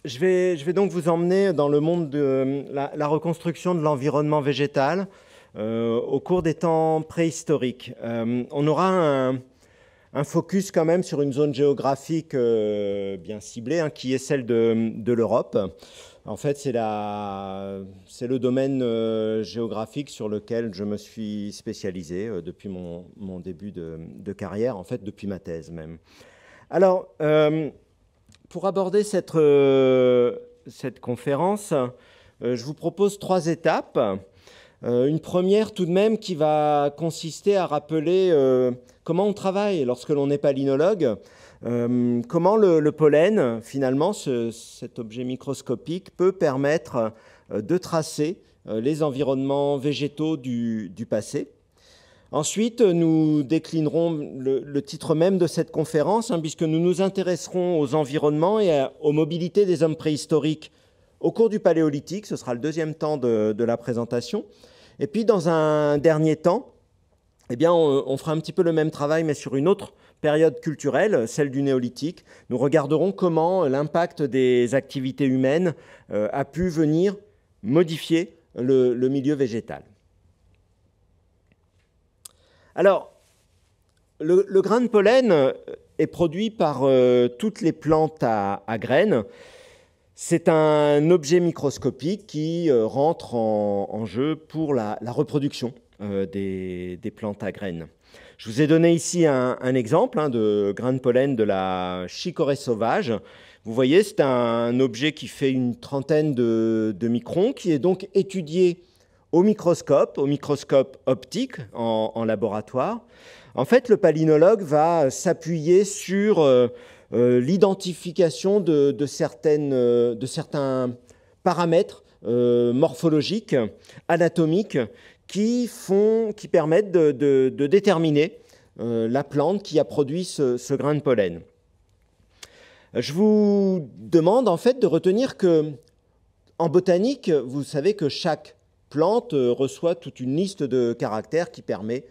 je vais donc vous emmener dans le monde de la reconstruction de l'environnement végétal au cours des temps préhistoriques. On aura un focus quand même sur une zone géographique bien ciblée, hein, qui est celle de l'Europe. En fait, c'est le domaine géographique sur lequel je me suis spécialisé depuis mon début de carrière, en fait depuis ma thèse même. Alors, pour aborder cette conférence, je vous propose 3 étapes. Une première tout de même qui va consister à rappeler comment on travaille lorsque l'on est palynologue, comment le pollen, finalement, cet objet microscopique, peut permettre de tracer les environnements végétaux du passé. Ensuite, nous déclinerons le titre même de cette conférence, hein, puisque nous nous intéresserons aux environnements et aux mobilités des hommes préhistoriques au cours du Paléolithique. Ce sera le deuxième temps de la présentation. Et puis, dans un dernier temps, eh bien, on fera un petit peu le même travail, mais sur une autre période culturelle, celle du Néolithique. Nous regarderons comment l'impact des activités humaines a pu venir modifier le milieu végétal. Alors, le grain de pollen est produit par toutes les plantes à graines. C'est un objet microscopique qui rentre en jeu pour la reproduction des plantes à graines. Je vous ai donné ici un exemple de grain de pollen de la chicorée sauvage. Vous voyez, c'est un objet qui fait une trentaine de microns, qui est donc étudié au microscope optique en laboratoire. En fait, le palynologue va s'appuyer sur l'identification de certains paramètres morphologiques, anatomiques, qui permettent de déterminer la plante qui a produit ce grain de pollen. Je vous demande en fait de retenir que, en botanique, vous savez que chaque plante reçoit toute une liste de caractères qui permet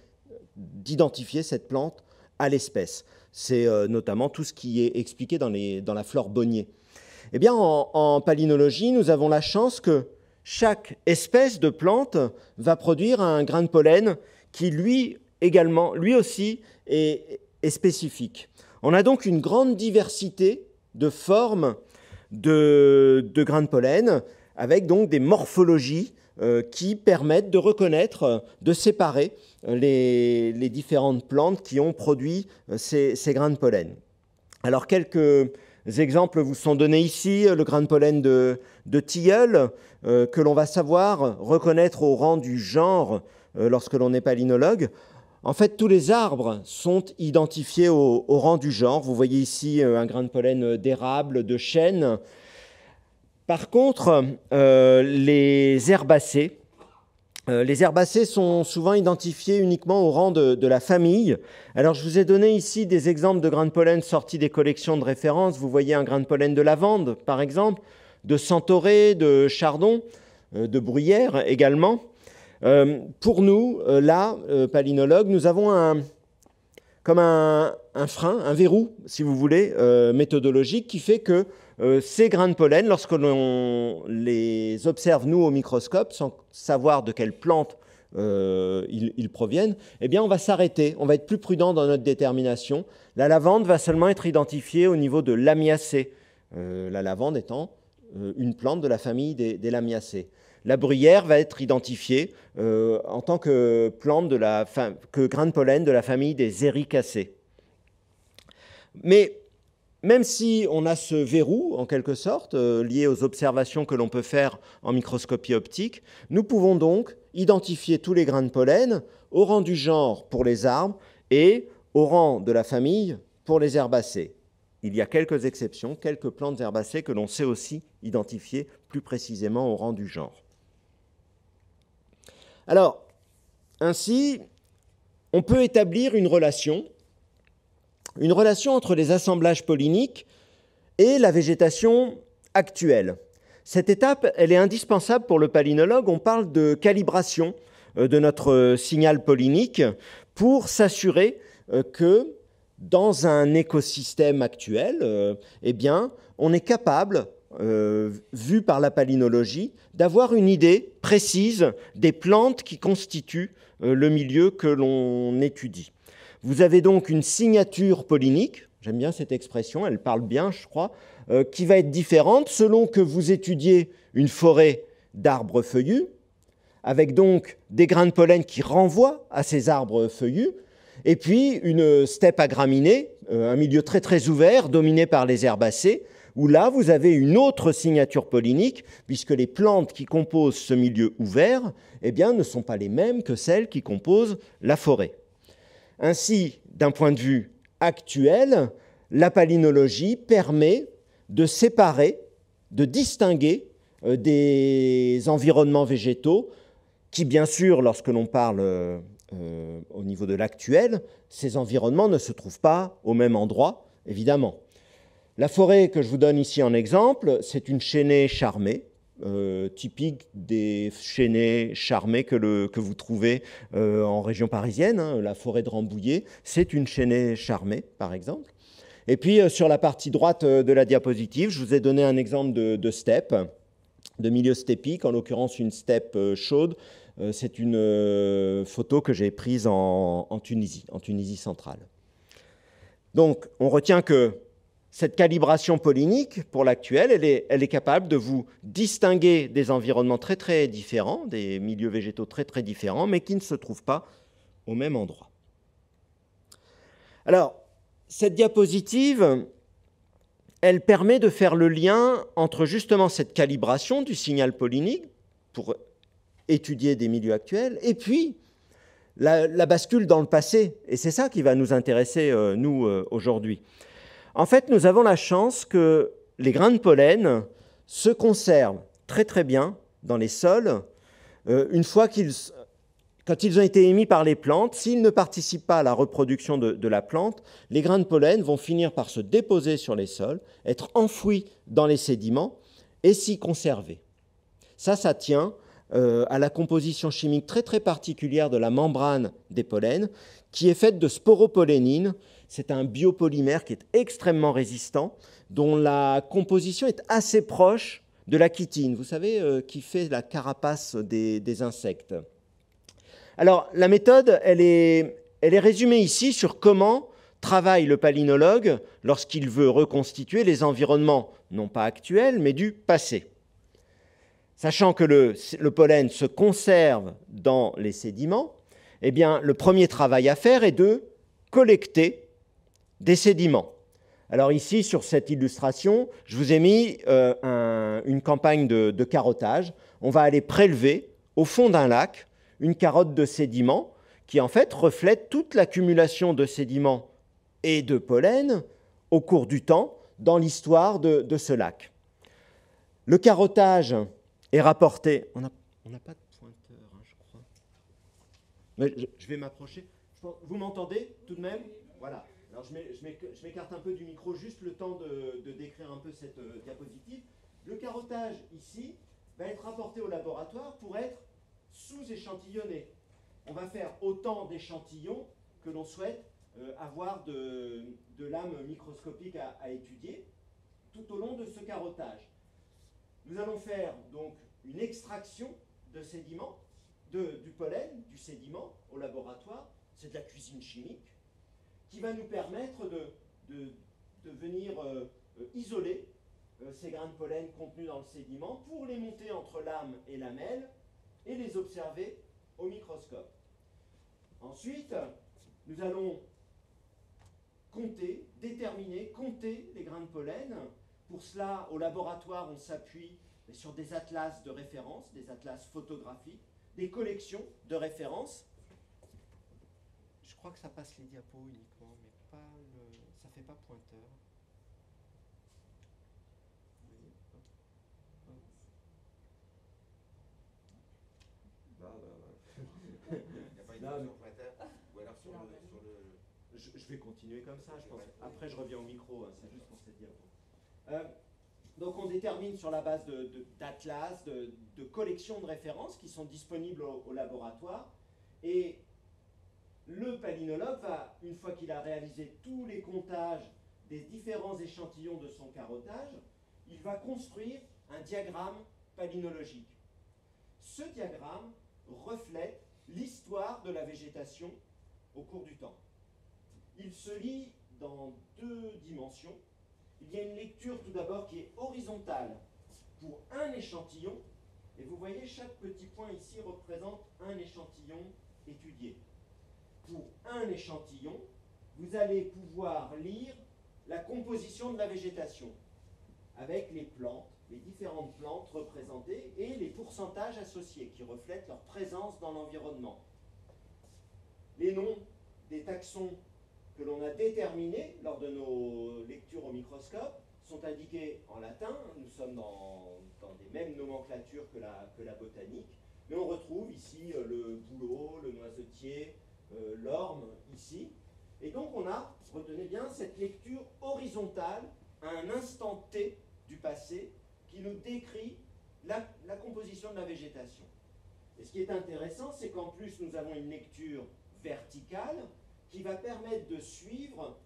d'identifier cette plante à l'espèce. C'est notamment tout ce qui est expliqué dans la flore Bonnier. Eh bien, en palynologie, nous avons la chance que chaque espèce de plante va produire un grain de pollen qui, lui aussi, est spécifique. On a donc une grande diversité de formes de grains de pollen, avec donc des morphologies qui permettent de reconnaître, de séparer les différentes plantes qui ont produit ces grains de pollen. Alors, quelques exemples vous sont donnés ici. Le grain de pollen de tilleul, que l'on va savoir reconnaître au rang du genre lorsque l'on est palynologue. En fait, tous les arbres sont identifiés au rang du genre. Vous voyez ici un grain de pollen d'érable, de chêne. Par contre, les herbacées sont souvent identifiés uniquement au rang de la famille. Alors, je vous ai donné ici des exemples de grains de pollen sortis des collections de référence. Vous voyez un grain de pollen de lavande, par exemple, de centaurée, de chardon, de bruyère également. Pour nous, là, palynologues, nous avons comme un frein, un verrou, si vous voulez, méthodologique, qui fait que ces grains de pollen, lorsque l'on les observe, nous, au microscope, sans savoir de quelle plante ils proviennent, eh bien, on va s'arrêter, on va être plus prudent dans notre détermination. La lavande va seulement être identifiée au niveau de l'Amiacées, la lavande étant une plante de la famille des Lamiacées. La bruyère va être identifiée en tant que plante que grain de pollen de la famille des Ericacées. Mais même si on a ce verrou, en quelque sorte, lié aux observations que l'on peut faire en microscopie optique, nous pouvons donc identifier tous les grains de pollen au rang du genre pour les arbres et au rang de la famille pour les herbacées. Il y a quelques exceptions, quelques plantes herbacées que l'on sait aussi identifier plus précisément au rang du genre. Alors, ainsi, on peut établir une relation entre les assemblages polliniques et la végétation actuelle. Cette étape, elle est indispensable pour le palynologue. On parle de calibration de notre signal pollinique pour s'assurer que dans un écosystème actuel, eh bien, on est capable vu par la palynologie, d'avoir une idée précise des plantes qui constituent le milieu que l'on étudie. Vous avez donc une signature pollinique, j'aime bien cette expression, elle parle bien, je crois, qui va être différente selon que vous étudiez une forêt d'arbres feuillus, avec donc des grains de pollen qui renvoient à ces arbres feuillus, et puis une steppe agraminée, un milieu très très ouvert, dominé par les herbacées, où là vous avez une autre signature pollinique, puisque les plantes qui composent ce milieu ouvert eh bien, ne sont pas les mêmes que celles qui composent la forêt. Ainsi, d'un point de vue actuel, la palynologie permet de séparer, de distinguer des environnements végétaux qui, bien sûr, lorsque l'on parle au niveau de l'actuel, ces environnements ne se trouvent pas au même endroit, évidemment. La forêt que je vous donne ici en exemple, c'est une chênaie charmée, typique des chênaies charmées que vous trouvez en région parisienne, hein, la forêt de Rambouillet, c'est une chênaie charmée, par exemple. Et puis, sur la partie droite de la diapositive, je vous ai donné un exemple de steppe, de milieu steppique, en l'occurrence une steppe chaude. C'est une photo que j'ai prise en Tunisie centrale. Donc, on retient que cette calibration pollinique, pour l'actuel, elle est capable de vous distinguer des environnements très très différents, des milieux végétaux très très différents, mais qui ne se trouvent pas au même endroit. Alors, cette diapositive, elle permet de faire le lien entre justement cette calibration du signal pollinique pour étudier des milieux actuels, et puis la bascule dans le passé. Et c'est ça qui va nous intéresser, nous, aujourd'hui. En fait, nous avons la chance que les grains de pollen se conservent très très bien dans les sols une fois quand ils ont été émis par les plantes. S'ils ne participent pas à la reproduction de la plante, les grains de pollen vont finir par se déposer sur les sols, être enfouis dans les sédiments et s'y conserver. Ça tient à la composition chimique très très particulière de la membrane des pollens, qui est faite de sporopollénine. C'est un biopolymère qui est extrêmement résistant, dont la composition est assez proche de la chitine, vous savez, qui fait la carapace des insectes. Alors, la méthode, elle est résumée ici sur comment travaille le palynologue lorsqu'il veut reconstituer les environnements, non pas actuels, mais du passé. Sachant que le pollen se conserve dans les sédiments, eh bien, le premier travail à faire est de collecter des sédiments. Alors ici, sur cette illustration, je vous ai mis une campagne de carottage. On va aller prélever au fond d'un lac une carotte de sédiments qui, en fait, reflète toute l'accumulation de sédiments et de pollen au cours du temps dans l'histoire de ce lac. Le carottage est rapporté... On n'a pas de pointeur, hein, je crois. Mais je vais m'approcher. Vous m'entendez tout de même? Voilà. Alors je m'écarte un peu du micro, juste le temps de décrire un peu cette diapositive. Le carottage, ici, va être rapporté au laboratoire pour être sous-échantillonné. On va faire autant d'échantillons que l'on souhaite avoir de lames microscopiques à étudier tout au long de ce carottage. Nous allons faire donc une extraction de sédiments, du pollen, du sédiment au laboratoire. C'est de la cuisine chimique qui va nous permettre de venir isoler ces grains de pollen contenus dans le sédiment pour les monter entre lame et lamelle et les observer au microscope. Ensuite, nous allons compter, déterminer, compter les grains de pollen. Pour cela, au laboratoire, on s'appuie sur des atlas de référence, des atlas photographiques, des collections de références. Je crois que ça passe les diapos uniquement, mais ça ne fait pas pointeur. Il n'y a pas une pointeur ou alors sur le... Je vais continuer comme ça, je pense. Après, je reviens au micro, hein, c'est juste pour cette diapo. Donc, on détermine sur la base d'atlas, de collections de références qui sont disponibles au laboratoire. Et le palynologue va, une fois qu'il a réalisé tous les comptages des différents échantillons de son carottage, il va construire un diagramme palynologique. Ce diagramme reflète l'histoire de la végétation au cours du temps. Il se lit dans deux dimensions. Il y a une lecture tout d'abord qui est horizontale pour un échantillon, et vous voyez chaque petit point ici représente un échantillon étudié. Pour un échantillon, vous allez pouvoir lire la composition de la végétation, avec les plantes, les différentes plantes représentées et les pourcentages associés qui reflètent leur présence dans l'environnement. Les noms des taxons que l'on a déterminés lors de nos lectures au microscope sont indiqués en latin. Nous sommes dans des mêmes nomenclatures que la botanique, mais on retrouve ici le bouleau, le noisetier, l'orme ici. Et donc on a, retenez bien, cette lecture horizontale à un instant T du passé qui nous décrit la composition de la végétation. Et ce qui est intéressant, c'est qu'en plus nous avons une lecture verticale qui va permettre de suivre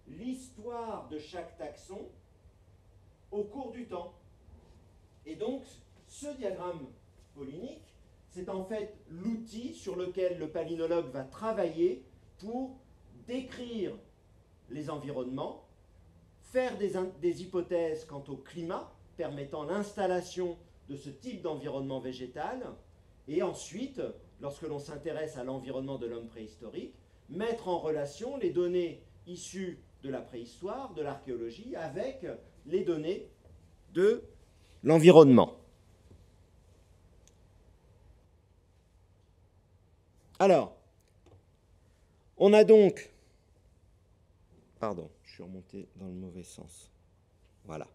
l'histoire de chaque taxon au cours du temps. Et donc, ce diagramme polynique, c'est en fait l'outil sur lequel le palynologue va travailler pour décrire les environnements, faire des hypothèses quant au climat, permettant l'installation de ce type d'environnement végétal, et ensuite, lorsque l'on s'intéresse à l'environnement de l'homme préhistorique, mettre en relation les données issues de la préhistoire, de l'archéologie, avec les données de l'environnement. Alors, on a donc... Pardon, je suis remonté dans le mauvais sens. Voilà.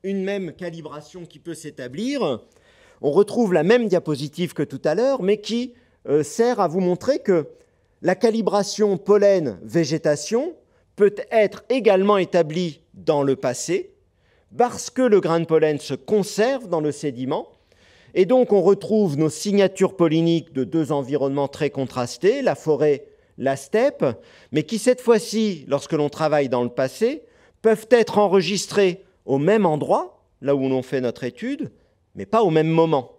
Une même calibration qui peut s'établir. On retrouve la même diapositive que tout à l'heure, mais qui sert à vous montrer que la calibration pollen-végétation peut être également établie dans le passé, parce que le grain de pollen se conserve dans le sédiment, et donc on retrouve nos signatures polliniques de deux environnements très contrastés, la forêt, la steppe, mais qui cette fois-ci, lorsque l'on travaille dans le passé, peuvent être enregistrées au même endroit, là où l'on fait notre étude, mais pas au même moment.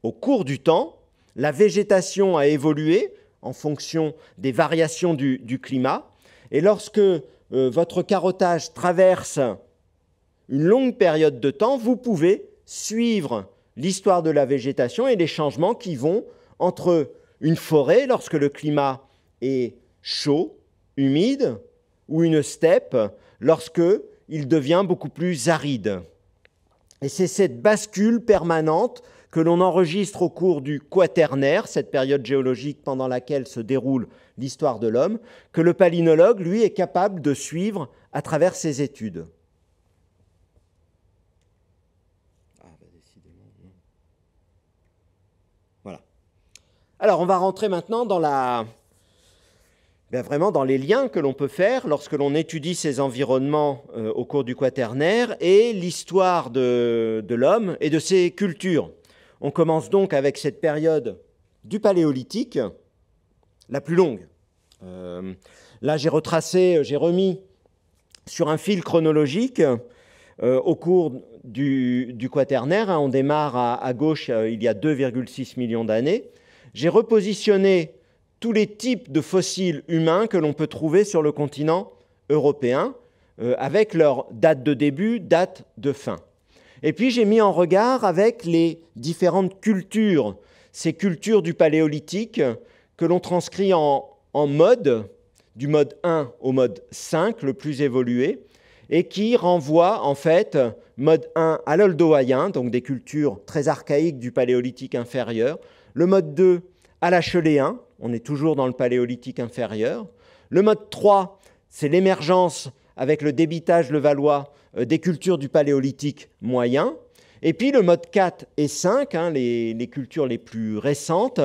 Au cours du temps, la végétation a évolué en fonction des variations du climat, et lorsque votre carottage traverse une longue période de temps, vous pouvez suivre l'histoire de la végétation et les changements qui vont entre une forêt, lorsque le climat est chaud, humide, ou une steppe, lorsque il devient beaucoup plus aride. Et c'est cette bascule permanente que l'on enregistre au cours du Quaternaire, cette période géologique pendant laquelle se déroule l'histoire de l'homme, que le palynologue, lui, est capable de suivre à travers ses études. Voilà. Alors, on va rentrer maintenant dans vraiment dans les liens que l'on peut faire lorsque l'on étudie ces environnements au cours du Quaternaire et l'histoire de l'homme et de ses cultures. On commence donc avec cette période du Paléolithique, la plus longue. Là, j'ai remis sur un fil chronologique au cours du Quaternaire. On démarre à gauche, il y a 2,6 millions d'années. J'ai repositionné tous les types de fossiles humains que l'on peut trouver sur le continent européen, avec leur date de début, date de fin. Et puis j'ai mis en regard avec les différentes cultures, ces cultures du Paléolithique que l'on transcrit en mode, du mode 1 au mode 5, le plus évolué, et qui renvoient en fait, mode 1 à l'Oldoïen, donc des cultures très archaïques du Paléolithique inférieur, le mode 2 à l'Acheléen, on est toujours dans le Paléolithique inférieur, le mode 3, c'est l'émergence avec le débitage levallois des cultures du Paléolithique moyen. Et puis le mode 4 et 5, les cultures les plus récentes,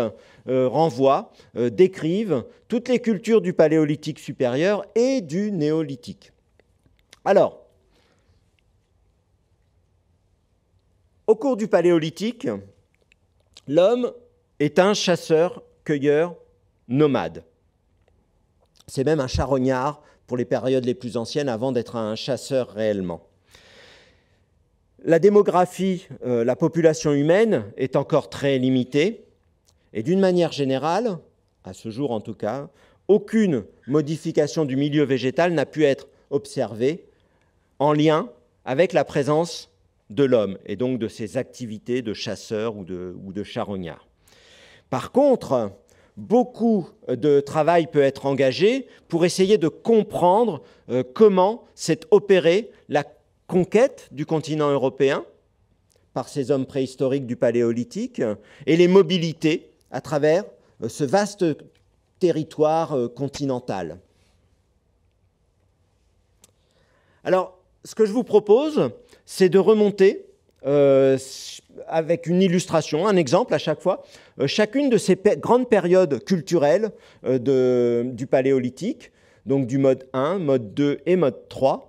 renvoient, décrivent toutes les cultures du Paléolithique supérieur et du Néolithique. Alors, au cours du Paléolithique, l'homme est un chasseur-cueilleur nomade. C'est même un charognard pour les périodes les plus anciennes avant d'être un chasseur réellement. La démographie, la population humaine est encore très limitée et d'une manière générale, à ce jour en tout cas, aucune modification du milieu végétal n'a pu être observée en lien avec la présence de l'homme et donc de ses activités de chasseur ou de charognard. Par contre, beaucoup de travail peut être engagé pour essayer de comprendre comment s'est opérée la conquête du continent européen par ces hommes préhistoriques du Paléolithique et les mobilités à travers ce vaste territoire continental. Alors, ce que je vous propose, c'est de remonter avec une illustration, un exemple à chaque fois, chacune de ces grandes périodes culturelles du Paléolithique, donc du mode 1, mode 2 et mode 3,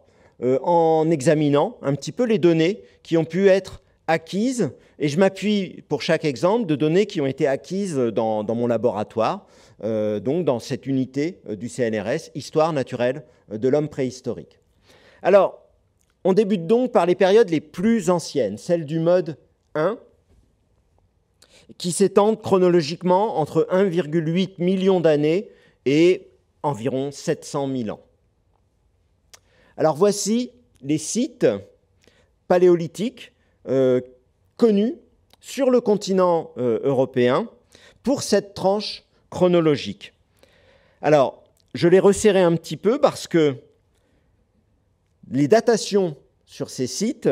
en examinant un petit peu les données qui ont pu être acquises, et je m'appuie pour chaque exemple de données qui ont été acquises dans mon laboratoire, donc dans cette unité du CNRS, Histoire naturelle de l'homme préhistorique. Alors, on débute donc par les périodes les plus anciennes, celles du mode 1, qui s'étendent chronologiquement entre 1,8 million d'années et environ 700 000 ans. Alors voici les sites paléolithiques connus sur le continent européen pour cette tranche chronologique. Alors, je l'ai resserré un petit peu parce que les datations sur ces sites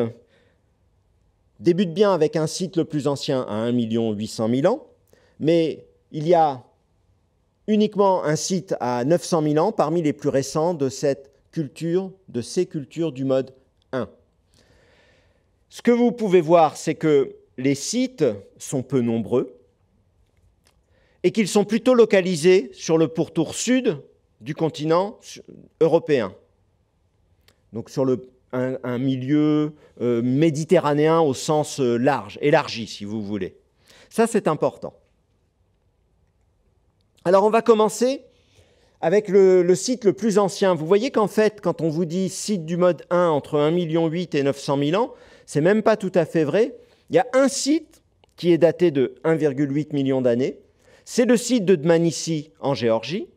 débutent bien avec un site le plus ancien à 1 800 000 ans, mais il y a uniquement un site à 900 000 ans parmi les plus récents de ces cultures du mode 1. Ce que vous pouvez voir, c'est que les sites sont peu nombreux et qu'ils sont plutôt localisés sur le pourtour sud du continent européen. Donc sur un milieu méditerranéen au sens large, élargi si vous voulez. Ça, c'est important. Alors on va commencer avec le site le plus ancien. Vous voyez qu'en fait, quand on vous dit site du mode 1 entre 1,8 million et 900 000 ans, c'est même pas tout à fait vrai. Il y a un site qui est daté de 1,8 million d'années. C'est le site de Dmanisi en Géorgie.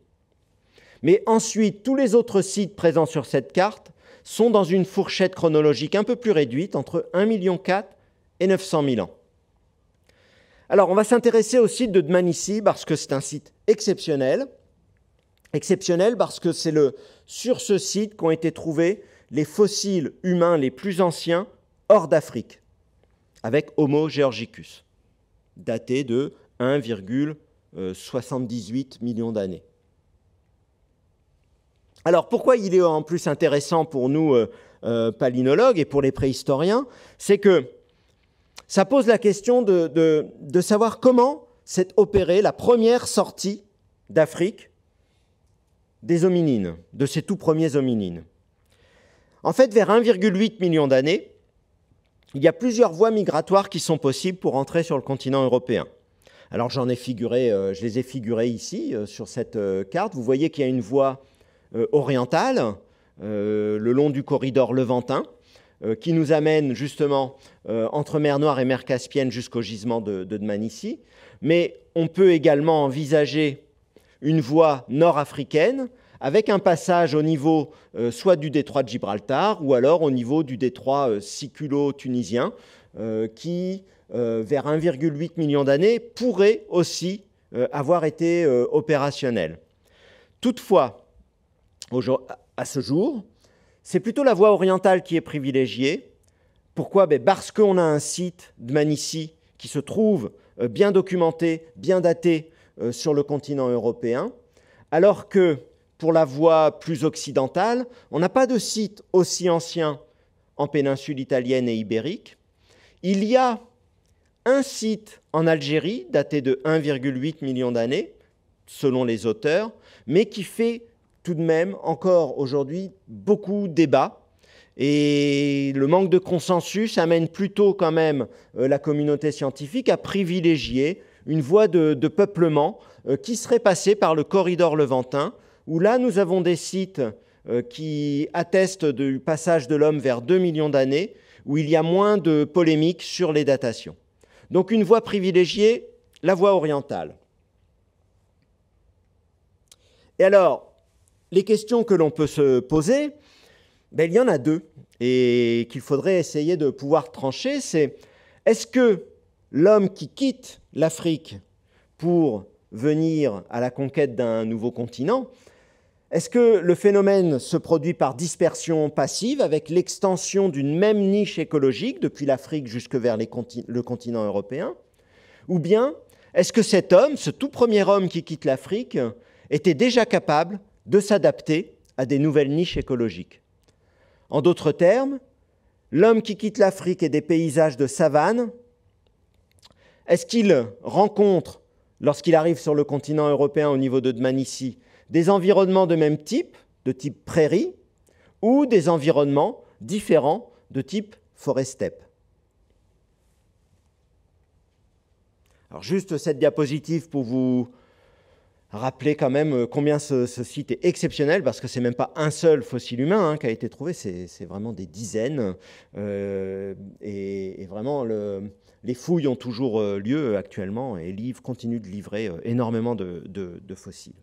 Mais ensuite, tous les autres sites présents sur cette carte sont dans une fourchette chronologique un peu plus réduite, entre 1,4 million et 900 000 ans. Alors, on va s'intéresser au site de Dmanisi parce que c'est un site exceptionnel. Exceptionnel parce que c'est sur ce site qu'ont été trouvés les fossiles humains les plus anciens hors d'Afrique, avec Homo georgicus, daté de 1,78 million d'années. Alors, pourquoi il est en plus intéressant pour nous, palynologues, et pour les préhistoriens? C'est que ça pose la question de savoir comment s'est opérée la première sortie d'Afrique des hominines, de ces tout premiers hominines. En fait, vers 1,8 million d'années, il y a plusieurs voies migratoires qui sont possibles pour entrer sur le continent européen. Alors, je les ai figurées ici, sur cette carte. Vous voyez qu'il y a une voie orientale, le long du corridor levantin, qui nous amène justement entre mer Noire et mer Caspienne jusqu'au gisement de Dmanisi. Mais on peut également envisager une voie nord-africaine avec un passage au niveau soit du détroit de Gibraltar ou alors au niveau du détroit siculo-tunisien qui, vers 1,8 million d'années, pourrait aussi avoir été opérationnel. Toutefois, à ce jour, c'est plutôt la voie orientale qui est privilégiée. Pourquoi? Parce qu'on a un site, Dmanisi, qui se trouve bien documenté, bien daté sur le continent européen, alors que pour la voie plus occidentale, on n'a pas de site aussi ancien en péninsule italienne et ibérique. Il y a un site en Algérie, daté de 1,8 million d'années, selon les auteurs, mais qui fait tout de même encore aujourd'hui beaucoup débat. Et le manque de consensus amène plutôt quand même la communauté scientifique à privilégier une voie de peuplement qui serait passée par le corridor levantin, où là nous avons des sites qui attestent du passage de l'homme vers 2 millions d'années, où il y a moins de polémiques sur les datations. Donc une voie privilégiée, la voie orientale. Et alors, les questions que l'on peut se poser, ben, il y en a deux, et qu'il faudrait essayer de pouvoir trancher, c'est est-ce que l'homme qui quitte l'Afrique pour venir à la conquête d'un nouveau continent, est-ce que le phénomène se produit par dispersion passive avec l'extension d'une même niche écologique depuis l'Afrique jusque vers le continent européen? Ou bien est-ce que cet homme, ce tout premier homme qui quitte l'Afrique, était déjà capable de s'adapter à des nouvelles niches écologiques? En d'autres termes, l'homme qui quitte l'Afrique et des paysages de savane, est-ce qu'il rencontre, lorsqu'il arrive sur le continent européen au niveau de Dmanisi, des environnements de même type, de type prairie, ou des environnements différents de type forêt-steppe? Alors juste cette diapositive pour vous rappeler quand même combien ce site est exceptionnel, parce que ce n'est même pas un seul fossile humain qui a été trouvé, c'est vraiment des dizaines. Et vraiment, les fouilles ont toujours lieu actuellement, et continuent de livrer énormément de fossiles.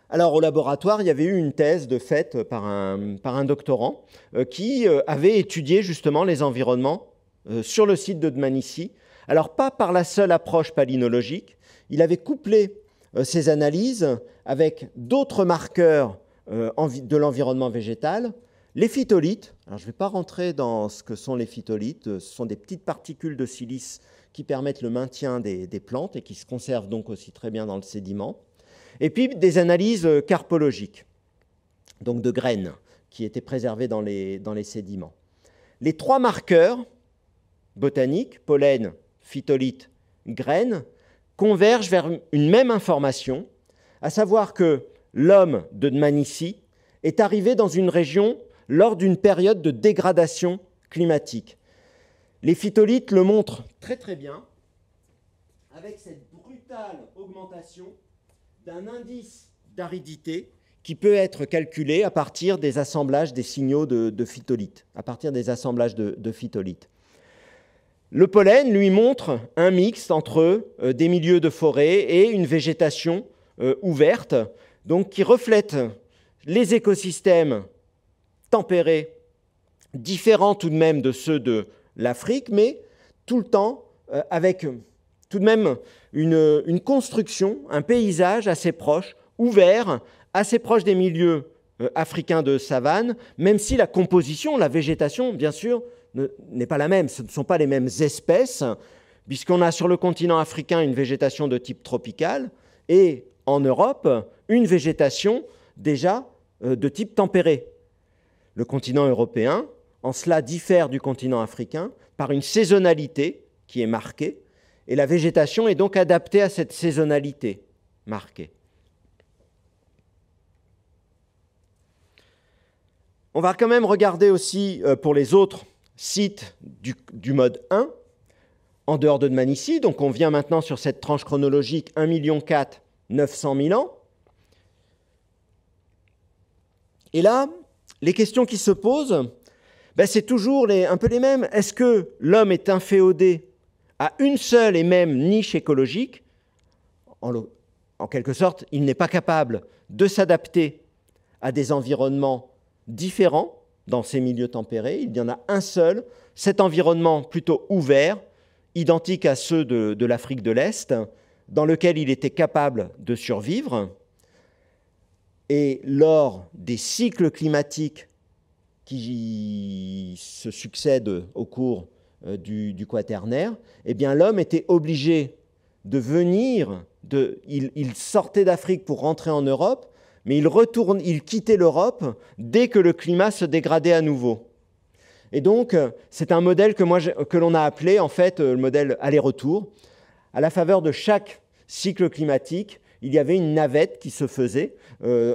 Alors au laboratoire, il y avait eu une thèse de fait par un doctorant qui avait étudié justement les environnements sur le site de Dmanisi. Alors pas par la seule approche palynologique, il avait couplé ces analyses avec d'autres marqueurs de l'environnement végétal, les phytolithes. Alors je ne vais pas rentrer dans ce que sont les phytolithes, ce sont des petites particules de silice qui permettent le maintien des plantes et qui se conservent donc aussi très bien dans le sédiment. Et puis des analyses carpologiques, donc de graines qui étaient préservées dans les sédiments. Les trois marqueurs botaniques, pollen, phytolithes, graines, convergent vers une même information, à savoir que l'homme de Dmanisi est arrivé dans une région lors d'une période de dégradation climatique. Les phytolithes le montrent très très bien, avec cette brutale augmentation d'un indice d'aridité qui peut être calculé à partir des assemblages des signaux de phytolithes, à partir des assemblages de phytolithes. Le pollen lui montre un mix entre des milieux de forêt et une végétation ouverte, donc qui reflète les écosystèmes tempérés, différents tout de même de ceux de l'Afrique, mais tout le temps avec tout de même une construction, un paysage assez proche, ouvert, assez proche des milieux africains de savane, même si la composition, la végétation, bien sûr, n'est pas la même. Ce ne sont pas les mêmes espèces, puisqu'on a sur le continent africain une végétation de type tropical et en Europe une végétation déjà de type tempéré. Le continent européen, en cela, diffère du continent africain par une saisonnalité qui est marquée, et la végétation est donc adaptée à cette saisonnalité marquée. On va quand même regarder aussi pour les autres sites du mode 1, en dehors de Dmanisi. Donc on vient maintenant sur cette tranche chronologique 1,4 million 900 000 ans. Et là, les questions qui se posent, c'est toujours un peu les mêmes. Est-ce que l'homme est inféodé à une seule et même niche écologique? En quelque sorte, il n'est pas capable de s'adapter à des environnements différents dans ces milieux tempérés. Il y en a un seul, cet environnement plutôt ouvert, identique à ceux de l'Afrique de l'Est, dans lequel il était capable de survivre. Et lors des cycles climatiques qui se succèdent au cours du Quaternaire, eh bien l'homme était obligé de venir, il sortait d'Afrique pour rentrer en Europe, mais il quittait l'Europe dès que le climat se dégradait à nouveau. Et donc, c'est un modèle que l'on a appelé, en fait, le modèle aller-retour. À la faveur de chaque cycle climatique, il y avait une navette qui se faisait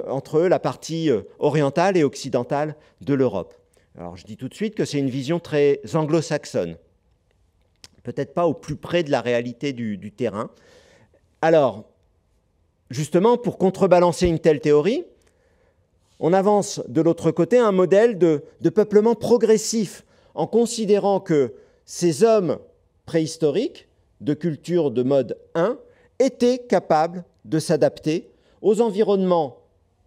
entre la partie orientale et occidentale de l'Europe. Alors, je dis tout de suite que c'est une vision très anglo-saxonne, peut-être pas au plus près de la réalité du terrain. Alors, justement, pour contrebalancer une telle théorie, on avance de l'autre côté un modèle de peuplement progressif, en considérant que ces hommes préhistoriques de culture de mode 1 étaient capables de s'adapter aux environnements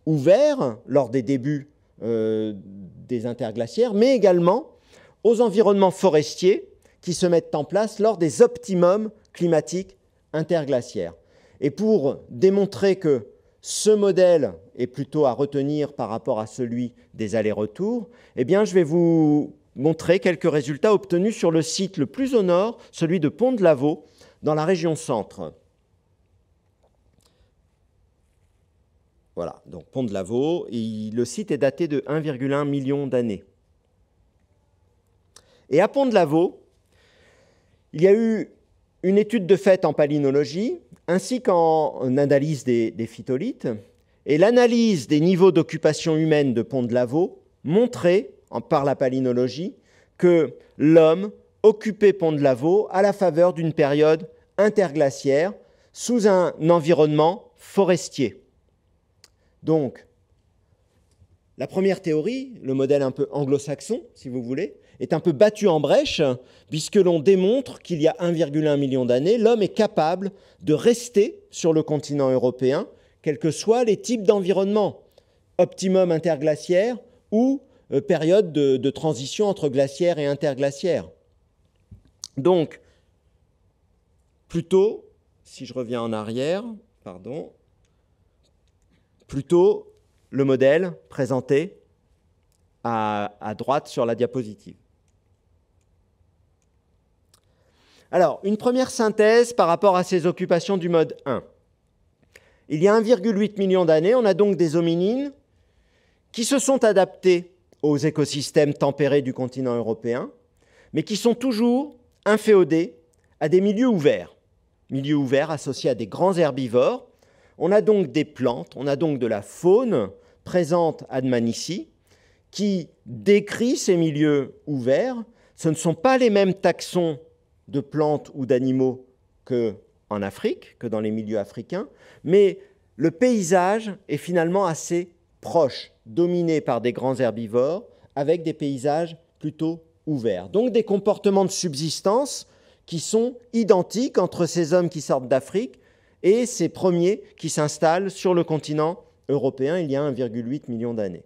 ouverts lors des débuts des interglaciaires, mais également aux environnements forestiers qui se mettent en place lors des optimums climatiques interglaciaires. Et pour démontrer que ce modèle est plutôt à retenir par rapport à celui des allers-retours, eh bien, je vais vous montrer quelques résultats obtenus sur le site le plus au nord, celui de Pont-de-Lavaux, dans la région centre. Voilà, donc Pont-de-Lavaux, le site est daté de 1,1 million d'années. Et à Pont-de-Lavaux, il y a eu une étude de fait en palynologie, ainsi qu'en analyse des phytolithes. Et l'analyse des niveaux d'occupation humaine de Pont-de-Lavaux montrait, par la palynologie, que l'homme occupait Pont-de-Lavaux à la faveur d'une période interglaciaire sous un environnement forestier. Donc, la première théorie, le modèle un peu anglo-saxon, si vous voulez, est un peu battu en brèche, puisque l'on démontre qu'il y a 1,1 million d'années, l'homme est capable de rester sur le continent européen, quels que soient les types d'environnement, optimum interglaciaire ou période de transition entre glaciaire et interglaciaire. Donc, plutôt, si je reviens en arrière, plutôt le modèle présenté à droite sur la diapositive. Alors, une première synthèse par rapport à ces occupations du mode 1. Il y a 1,8 million d'années, on a donc des hominines qui se sont adaptés aux écosystèmes tempérés du continent européen, mais qui sont toujours inféodés à des milieux ouverts associés à des grands herbivores. On a donc des plantes, on a donc de la faune présente à Dmanisi qui décrit ces milieux ouverts. Ce ne sont pas les mêmes taxons de plantes ou d'animaux qu'en Afrique, que dans les milieux africains, mais le paysage est finalement assez proche, dominé par des grands herbivores, avec des paysages plutôt ouverts. Donc des comportements de subsistance qui sont identiques entre ces hommes qui sortent d'Afrique et ces premiers qui s'installent sur le continent européen il y a 1,8 million d'années.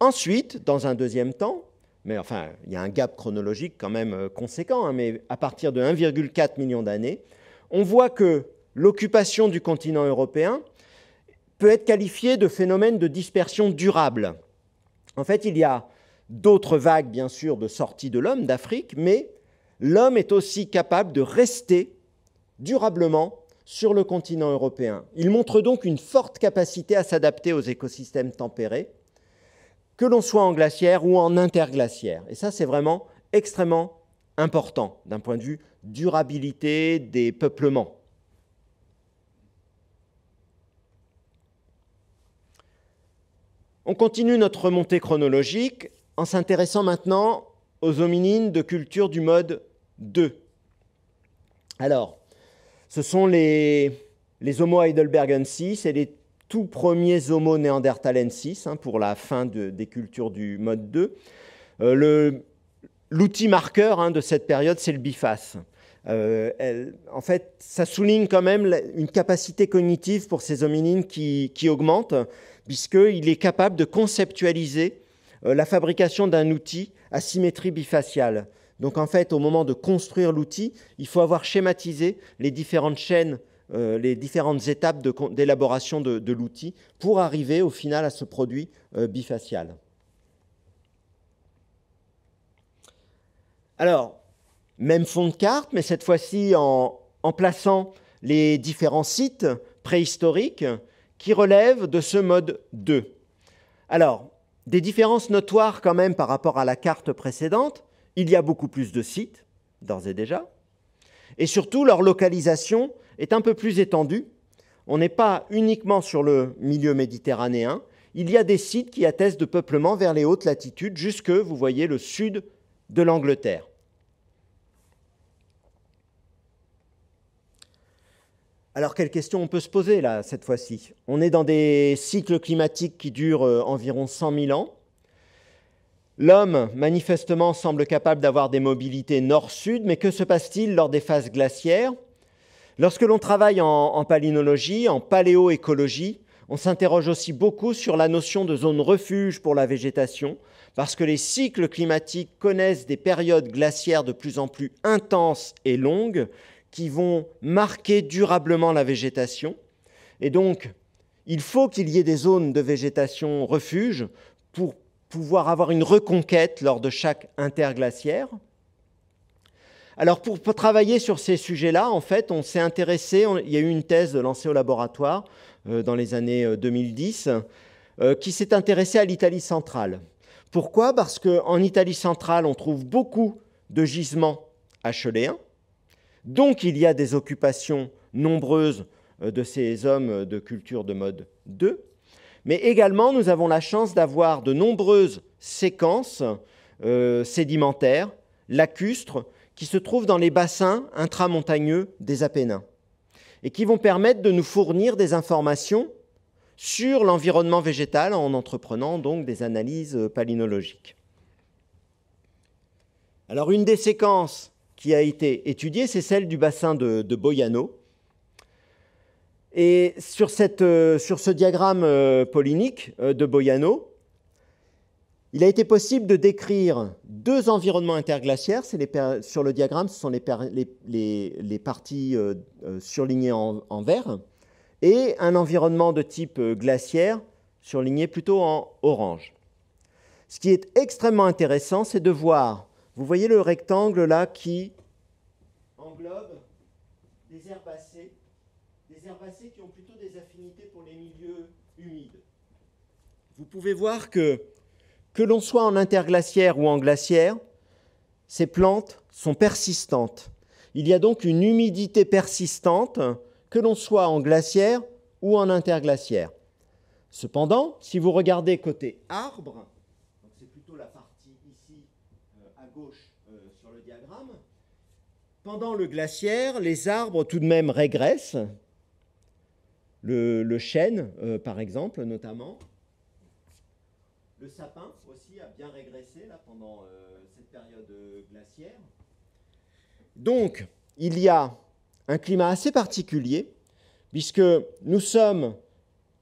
Ensuite, dans un deuxième temps, mais enfin, il y a un gap chronologique quand même conséquent, mais à partir de 1,4 million d'années, on voit que l'occupation du continent européen peut être qualifiée de phénomène de dispersion durable. En fait, il y a d'autres vagues, bien sûr, de sortie de l'homme d'Afrique, mais l'homme est aussi capable de rester durablement sur le continent européen. Il montre donc une forte capacité à s'adapter aux écosystèmes tempérés, que l'on soit en glaciaire ou en interglaciaire. Et ça, c'est vraiment extrêmement important d'un point de vue durabilité des peuplements. On continue notre remontée chronologique en s'intéressant maintenant aux hominines de culture du mode 2. Alors, ce sont les Homo heidelbergensis et les tout premiers Homo neanderthalensis pour la fin des cultures du mode 2. L'outil marqueur de cette période, c'est le biface. En fait, ça souligne quand même une capacité cognitive pour ces hominines qui augmente, puisqu'il est capable de conceptualiser la fabrication d'un outil à symétrie bifaciale. Donc en fait, au moment de construire l'outil, il faut avoir schématisé les différentes chaînes, les différentes étapes d'élaboration de l'outil pour arriver au final à ce produit bifacial. Alors, même fond de carte, mais cette fois-ci en plaçant les différents sites préhistoriques qui relèvent de ce mode 2. Alors, des différences notoires quand même par rapport à la carte précédente. Il y a beaucoup plus de sites, d'ores et déjà, et surtout leur localisation est un peu plus étendue. On n'est pas uniquement sur le milieu méditerranéen, il y a des sites qui attestent de peuplement vers les hautes latitudes, jusque, vous voyez, le sud de l'Angleterre. Alors, quelle question on peut se poser, là, cette fois-ci? On est dans des cycles climatiques qui durent environ 100 000 ans. L'homme, manifestement, semble capable d'avoir des mobilités nord-sud, mais que se passe-t-il lors des phases glaciaires? Lorsque l'on travaille en palynologie, en paléoécologie, on s'interroge aussi beaucoup sur la notion de zone refuge pour la végétation, parce que les cycles climatiques connaissent des périodes glaciaires de plus en plus intenses et longues qui vont marquer durablement la végétation. Et donc, il faut qu'il y ait des zones de végétation refuge pour pouvoir avoir une reconquête lors de chaque interglaciaire. Alors, pour travailler sur ces sujets-là, en fait, on s'est intéressé, il y a eu une thèse lancée au laboratoire dans les années 2010 qui s'est intéressée à l'Italie centrale. Pourquoi? Parce qu'en Italie centrale, on trouve beaucoup de gisements acheléens, donc il y a des occupations nombreuses de ces hommes de culture de mode 2, mais également nous avons la chance d'avoir de nombreuses séquences sédimentaires, lacustres, qui se trouvent dans les bassins intramontagneux des Apennins et qui vont permettre de nous fournir des informations sur l'environnement végétal en entreprenant donc des analyses palynologiques. Alors une des séquences qui a été étudiée, c'est celle du bassin de Boiano. Et sur ce diagramme polynique de Boiano, il a été possible de décrire deux environnements interglaciaires. Sur le diagramme, ce sont les parties surlignées en vert, et un environnement de type glaciaire surligné plutôt en orange. Ce qui est extrêmement intéressant, c'est de voir, vous voyez le rectangle là qui englobe des herbacées qui ont plutôt des affinités pour les milieux humides. Vous pouvez voir que l'on soit en interglaciaire ou en glaciaire, ces plantes sont persistantes. Il y a donc une humidité persistante, que l'on soit en glaciaire ou en interglaciaire. Cependant, si vous regardez côté arbre, c'est plutôt la partie ici à gauche sur le diagramme, pendant le glaciaire, les arbres tout de même régressent, le chêne par exemple notamment. Le sapin aussi a bien régressé là, pendant cette période glaciaire. Donc, il y a un climat assez particulier, puisque nous sommes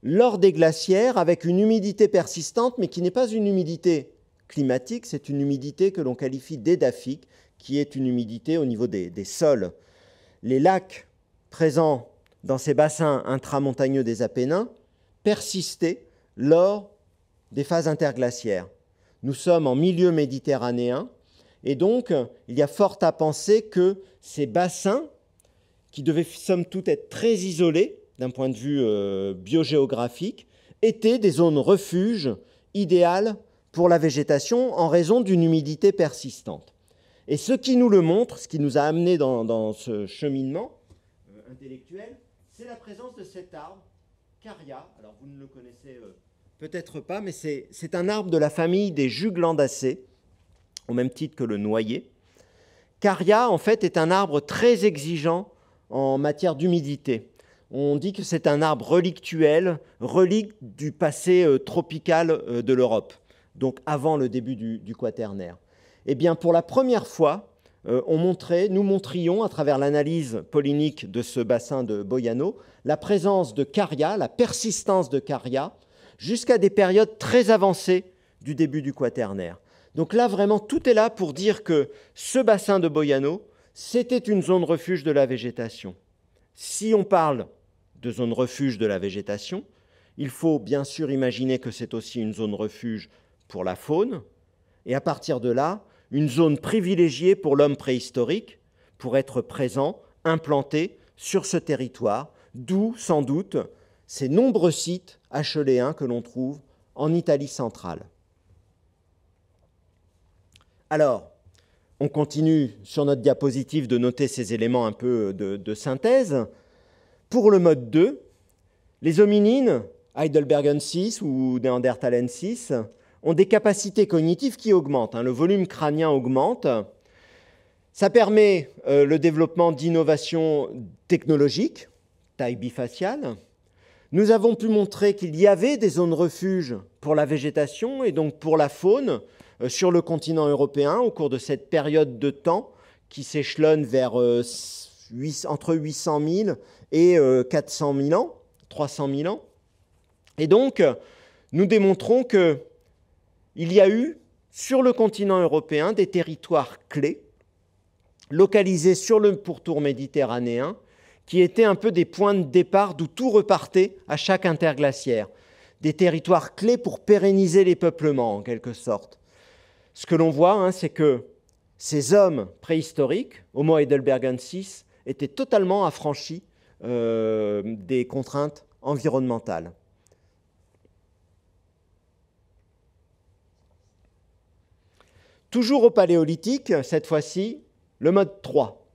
lors des glaciaires avec une humidité persistante, mais qui n'est pas une humidité climatique, c'est une humidité que l'on qualifie d'édaphique, qui est une humidité au niveau des sols. Les lacs présents dans ces bassins intramontagneux des Apennins persistaient lors des phases interglaciaires. Nous sommes en milieu méditerranéen et donc il y a fort à penser que ces bassins, qui devaient somme toute être très isolés d'un point de vue biogéographique, étaient des zones refuges idéales pour la végétation en raison d'une humidité persistante. Et ce qui nous le montre, ce qui nous a amené dans ce cheminement intellectuel, c'est la présence de cet arbre, Caria. Alors vous ne le connaissez peut-être pas, mais c'est un arbre de la famille des juglandacées, au même titre que le noyer. Caria, en fait, est un arbre très exigeant en matière d'humidité. On dit que c'est un arbre relictuel, relique du passé tropical de l'Europe, donc avant le début du Quaternaire. Eh bien, pour la première fois, nous montrions, à travers l'analyse polynique de ce bassin de Boiano, la présence de Caria, la persistance de Caria, jusqu'à des périodes très avancées du début du Quaternaire. Donc là, vraiment, tout est là pour dire que ce bassin de Boiano, c'était une zone refuge de la végétation. Si on parle de zone refuge de la végétation, il faut bien sûr imaginer que c'est aussi une zone refuge pour la faune, et à partir de là, une zone privilégiée pour l'homme préhistorique, pour être présent, implanté sur ce territoire, d'où, sans doute, ces nombreux sites acheléens que l'on trouve en Italie centrale. Alors, on continue sur notre diapositive de noter ces éléments un peu de synthèse. Pour le mode 2, les hominines, heidelbergensis ou néandertalensis, ont des capacités cognitives qui augmentent. Le volume crânien augmente. Ça permet le développement d'innovations technologiques, taille bifaciale. Nous avons pu montrer qu'il y avait des zones refuge pour la végétation et donc pour la faune sur le continent européen au cours de cette période de temps qui s'échelonne vers entre 800 000 et 400 000 ans, 300 000 ans. Et donc, nous démontrons qu'il y a eu sur le continent européen des territoires clés localisés sur le pourtour méditerranéen qui étaient un peu des points de départ d'où tout repartait à chaque interglaciaire. Des territoires clés pour pérenniser les peuplements, en quelque sorte. Ce que l'on voit, c'est que ces hommes préhistoriques, Homo heidelbergensis, étaient totalement affranchis des contraintes environnementales. Toujours au Paléolithique, cette fois-ci, le mode 3.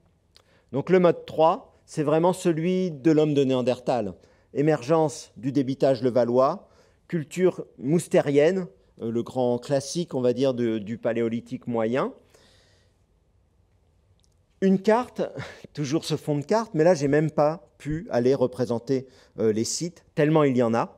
Donc le mode 3, c'est vraiment celui de l'homme de Néandertal. Émergence du débitage levallois, culture moustérienne, le grand classique, on va dire, du Paléolithique moyen. Une carte, toujours ce fond de carte, mais là, je n'ai même pas pu aller représenter les sites, tellement il y en a.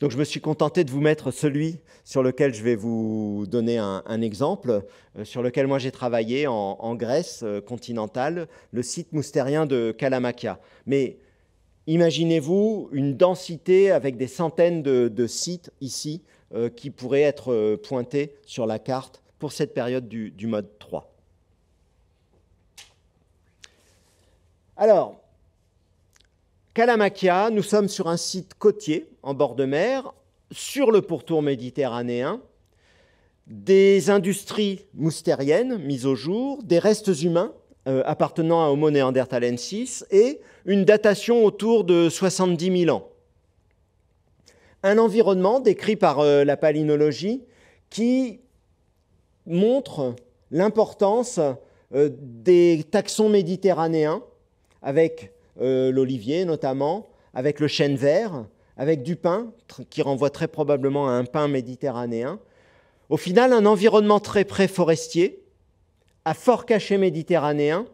Donc, je me suis contenté de vous mettre celui sur lequel je vais vous donner un exemple, sur lequel moi j'ai travaillé en Grèce continentale, le site moustérien de Kalamakia. Mais imaginez-vous une densité avec des centaines de sites ici qui pourraient être pointés sur la carte pour cette période du mode 3. Alors, Kalamakia, nous sommes sur un site côtier en bord de mer, sur le pourtour méditerranéen, des industries moustériennes mises au jour, des restes humains appartenant à Homo neanderthalensis et une datation autour de 70 000 ans. Un environnement décrit par la palynologie qui montre l'importance des taxons méditerranéens avec l'olivier notamment, avec le chêne vert, avec du pin, qui renvoie très probablement à un pin méditerranéen. Au final, un environnement très pré-forestier, à fort cachet méditerranéen,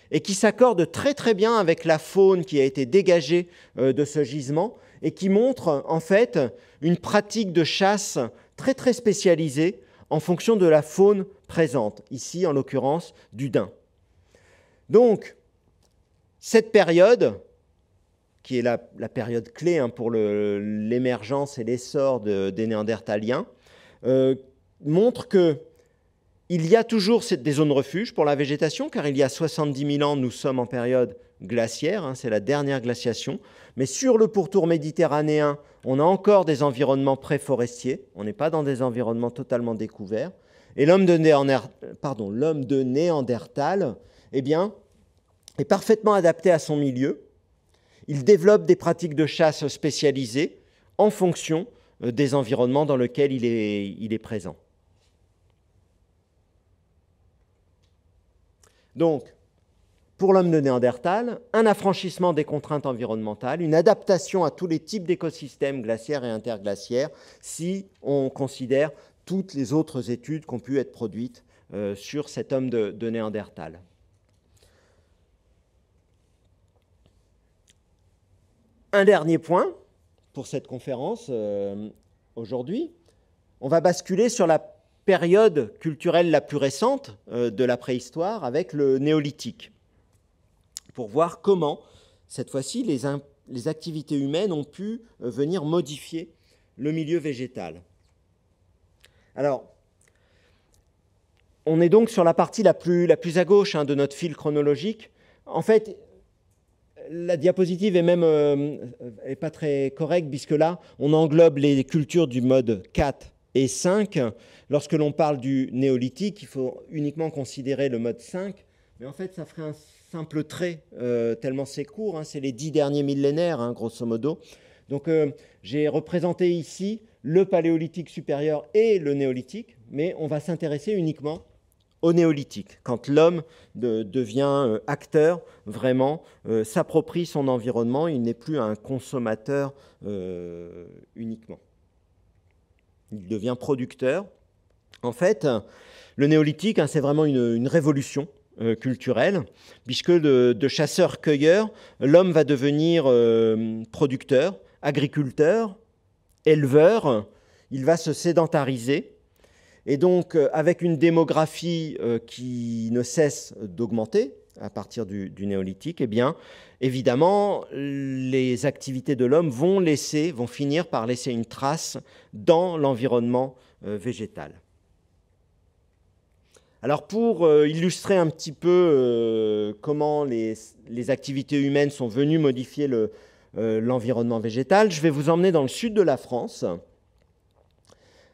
et qui s'accorde très très bien avec la faune qui a été dégagée de ce gisement, et qui montre en fait une pratique de chasse très très spécialisée en fonction de la faune présente, ici en l'occurrence du daim. Donc, cette période, qui est la période clé pour l'émergence et l'essor des Néandertaliens, montre qu'il y a toujours des zones refuge pour la végétation, car il y a 70 000 ans, nous sommes en période glaciaire, c'est la dernière glaciation, mais sur le pourtour méditerranéen, on a encore des environnements pré-forestiers, on n'est pas dans des environnements totalement découverts, et l'homme de Néandertal, eh bien, est parfaitement adapté à son milieu. Il développe des pratiques de chasse spécialisées en fonction des environnements dans lesquels il est présent. Donc, pour l'homme de Néandertal, un affranchissement des contraintes environnementales, une adaptation à tous les types d'écosystèmes glaciaires et interglaciaires, si on considère toutes les autres études qui ont pu être produites sur cet homme de Néandertal. Un dernier point pour cette conférence aujourd'hui. On va basculer sur la période culturelle la plus récente de la préhistoire avec le néolithique, pour voir comment, cette fois-ci, les activités humaines ont pu venir modifier le milieu végétal. Alors, on est donc sur la partie la plus à gauche de notre fil chronologique. En fait, la diapositive est même est pas très correcte, puisque là, on englobe les cultures du mode 4 et 5. Lorsque l'on parle du néolithique, il faut uniquement considérer le mode 5. Mais en fait, ça ferait un simple trait, tellement c'est court. C'est les 10 derniers millénaires, grosso modo. Donc, j'ai représenté ici le paléolithique supérieur et le néolithique, mais on va s'intéresser uniquement au néolithique, quand l'homme devient acteur, vraiment, s'approprie son environnement, il n'est plus un consommateur uniquement. Il devient producteur. En fait, le néolithique, c'est vraiment une révolution culturelle, puisque de chasseur-cueilleur, l'homme va devenir producteur, agriculteur, éleveur, il va se sédentariser. Et donc, avec une démographie qui ne cesse d'augmenter à partir du néolithique, eh bien, évidemment, les activités de l'homme vont finir par laisser une trace dans l'environnement végétal. Alors, pour illustrer un petit peu comment les activités humaines sont venues modifier l'environnement végétal, je vais vous emmener dans le sud de la France,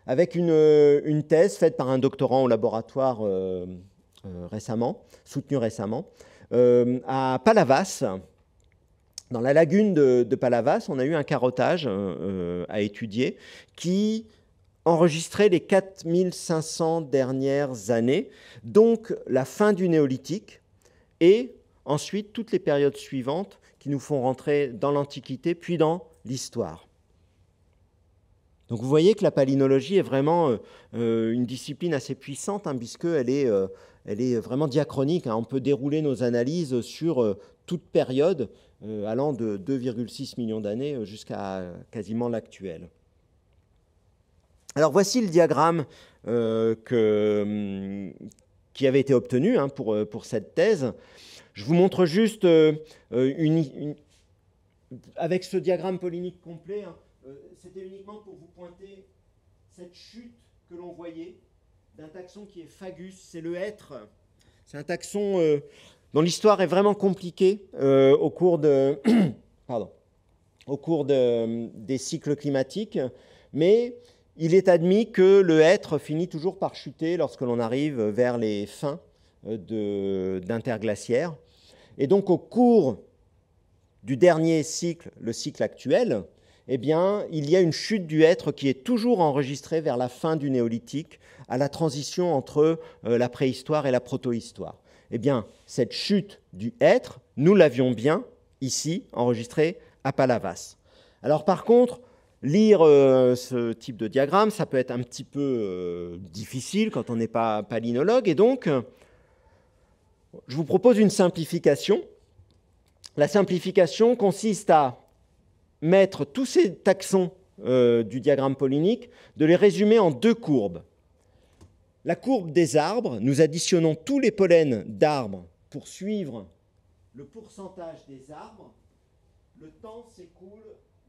avec une thèse faite par un doctorant au laboratoire soutenu récemment, à Palavas. Dans la lagune de Palavas, on a eu un carottage à étudier qui enregistrait les 4500 dernières années, donc la fin du néolithique, et ensuite toutes les périodes suivantes qui nous font rentrer dans l'Antiquité, puis dans l'histoire. Donc vous voyez que la palynologie est vraiment une discipline assez puissante, puisqu'elle est vraiment diachronique. On peut dérouler nos analyses sur toute période, allant de 2,6 millions d'années jusqu'à quasiment l'actuel. Alors voici le diagramme qui avait été obtenu pour cette thèse. Je vous montre juste, avec ce diagramme polynique complet, c'était uniquement pour vous pointer cette chute que l'on voyait d'un taxon qui est Fagus, c'est le hêtre. C'est un taxon dont l'histoire est vraiment compliquée au cours des cycles climatiques, mais il est admis que le hêtre finit toujours par chuter lorsque l'on arrive vers les fins d'interglaciaire. Et donc au cours du dernier cycle, le cycle actuel, eh bien, il y a une chute du hêtre qui est toujours enregistrée vers la fin du néolithique, à la transition entre la préhistoire et la protohistoire. Eh bien, cette chute du hêtre, nous l'avions bien ici, enregistrée à Palavas. Alors par contre, lire ce type de diagramme, ça peut être un petit peu difficile quand on n'est pas palynologue, et donc, je vous propose une simplification. La simplification consiste à mettre tous ces taxons du diagramme polynique, de les résumer en deux courbes. La courbe des arbres, nous additionnons tous les pollens d'arbres pour suivre le pourcentage des arbres. Le temps s'écoule